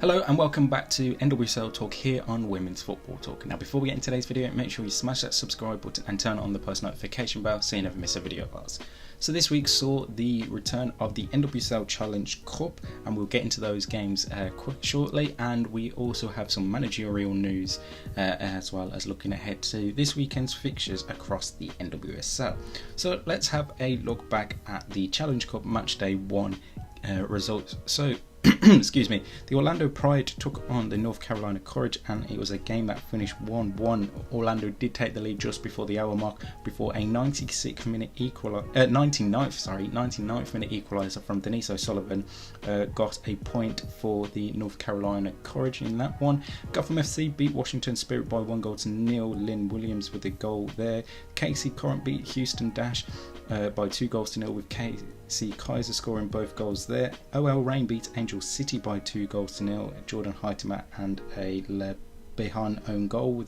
Hello and welcome back to NWSL Talk here on Women's Football Talk. Now before we get into today's video, make sure you smash that subscribe button and turn on the post notification bell so you never miss a video of ours. So this week saw the return of the NWSL Challenge Cup, and we'll get into those games shortly, and we also have some managerial news as well as looking ahead to this weekend's fixtures across the NWSL. So let's have a look back at the Challenge Cup match day 1 results. So excuse me, the Orlando Pride took on the North Carolina Courage, and it was a game that finished 1-1. Orlando did take the lead just before the hour mark, before a 99th minute equaliser from Denise O'Sullivan got a point for the North Carolina Courage in that one. Gotham FC beat Washington Spirit by 1-0. Lynn Williams with the goal there. KC Corinth beat Houston Dash by 2-0 with KC Kaiser scoring both goals there. OL Reign beat Angel City by 2-0. Jordan Heitemer and a Behan own goal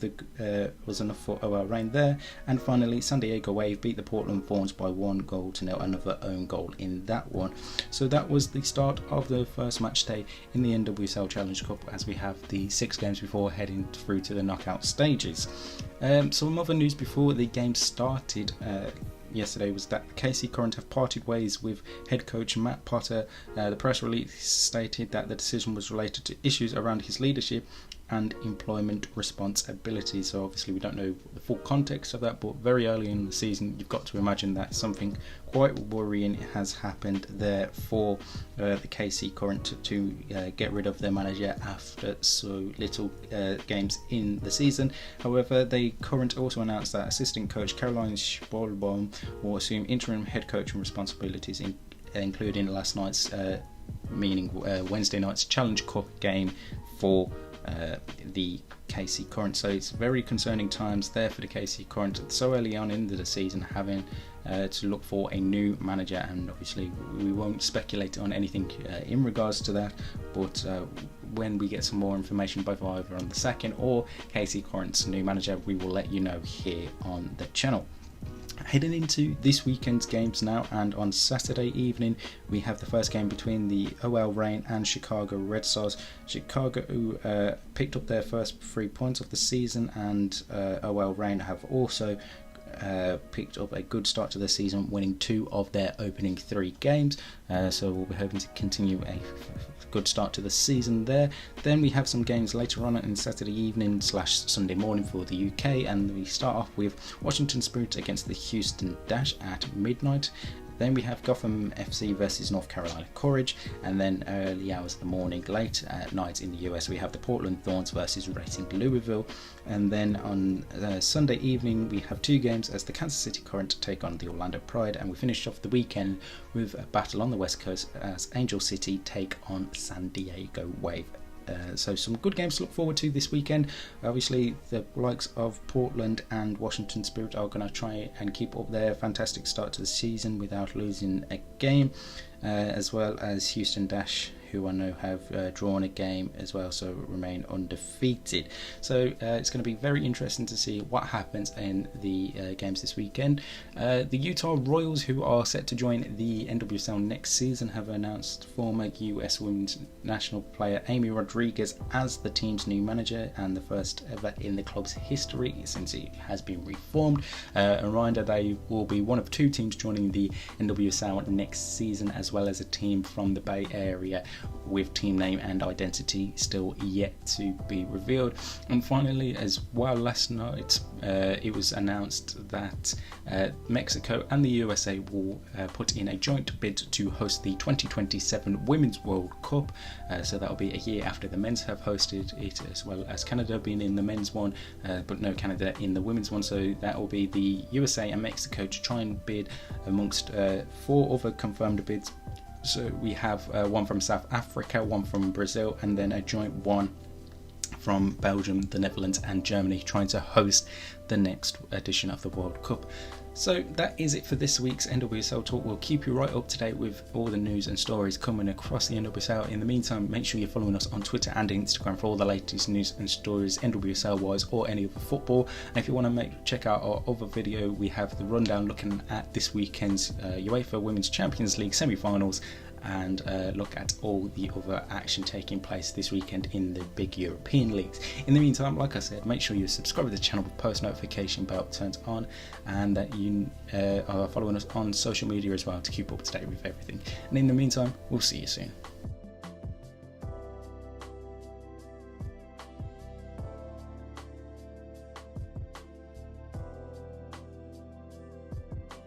was enough for OL Reign there. And finally, San Diego Wave beat the Portland Thorns by 1-0, another own goal in that one. So that was the start of the first match day in the NWSL Challenge Cup, as we have the 6 games before heading through to the knockout stages. Some other news before the game started yesterday was that KC Corinth have parted ways with head coach Matt Potter. The press release stated that the decision was related to issues around his leadership and employment responsibilities. So obviously we don't know the full context of that, but very early in the season you've got to imagine that something quite worrying has happened there for the KC Corinth to get rid of their manager after so little games in the season. However, the Corinth also announced that assistant coach Caroline Spolbaum will assume interim head coaching responsibilities, including last night's Wednesday night's Challenge Cup game for the KC Corinth. So it's very concerning times there for the KC Corinth so early on into the season, having to look for a new manager, and obviously we won't speculate on anything in regards to that, but when we get some more information both either on the second or KC Corinth's new manager, we will let you know here on the channel. Heading into this weekend's games now, and on Saturday evening we have the first game between the OL Reign and Chicago Red Stars. Chicago picked up their first 3 points of the season, and OL Reign have also picked up a good start to the season, winning 2 of their opening 3 games. So we'll be hoping to continue a good start to the season there. Then we have some games later on in Saturday evening / Sunday morning for the UK, and we start off with Washington Spirit against the Houston Dash at midnight. Then we have Gotham FC versus North Carolina Courage, and then early hours of the morning, late at night in the US, we have the Portland Thorns versus Racing Louisville. And then on Sunday evening we have 2 games as the Kansas City Current take on the Orlando Pride, and we finish off the weekend with a battle on the West Coast as Angel City take on San Diego Wave. So some good games to look forward to this weekend. Obviously the likes of Portland and Washington Spirit are going to try and keep up their fantastic start to the season without losing a game, as well as Houston Dash, who I know have drawn a game as well, so remain undefeated. So it's going to be very interesting to see what happens in the games this weekend. The Utah Royals, who are set to join the NWSL next season, have announced former US Women's National player Amy Rodriguez as the team's new manager, and the first ever in the club's history since it has been reformed. A reminder, they will be one of 2 teams joining the NWSL next season, as well as a team from the Bay Area, with team name and identity still yet to be revealed. And finally as well, last night it was announced that Mexico and the USA will put in a joint bid to host the 2027 Women's World Cup. So that will be a year after the men's have hosted it, as well as Canada being in the men's one, but no Canada in the women's one. So that will be the USA and Mexico to try and bid amongst 4 other confirmed bids. So we have one from South Africa, one from Brazil, and then a joint one from Belgium, the Netherlands and Germany, trying to host the next edition of the World Cup. So that is it for this week's NWSL Talk. We'll keep you right up to date with all the news and stories coming across the NWSL. In the meantime, make sure you're following us on Twitter and Instagram for all the latest news and stories, NWSL wise or any other football. And if you want to check out our other video, we have the rundown looking at this weekend's UEFA Women's Champions League semi-finals and look at all the other action taking place this weekend in the big European leagues. In the meantime, like I said, make sure you subscribe to the channel with post notification bell turned on, and that you are following us on social media as well to keep up to date with everything. And in the meantime, we'll see you soon.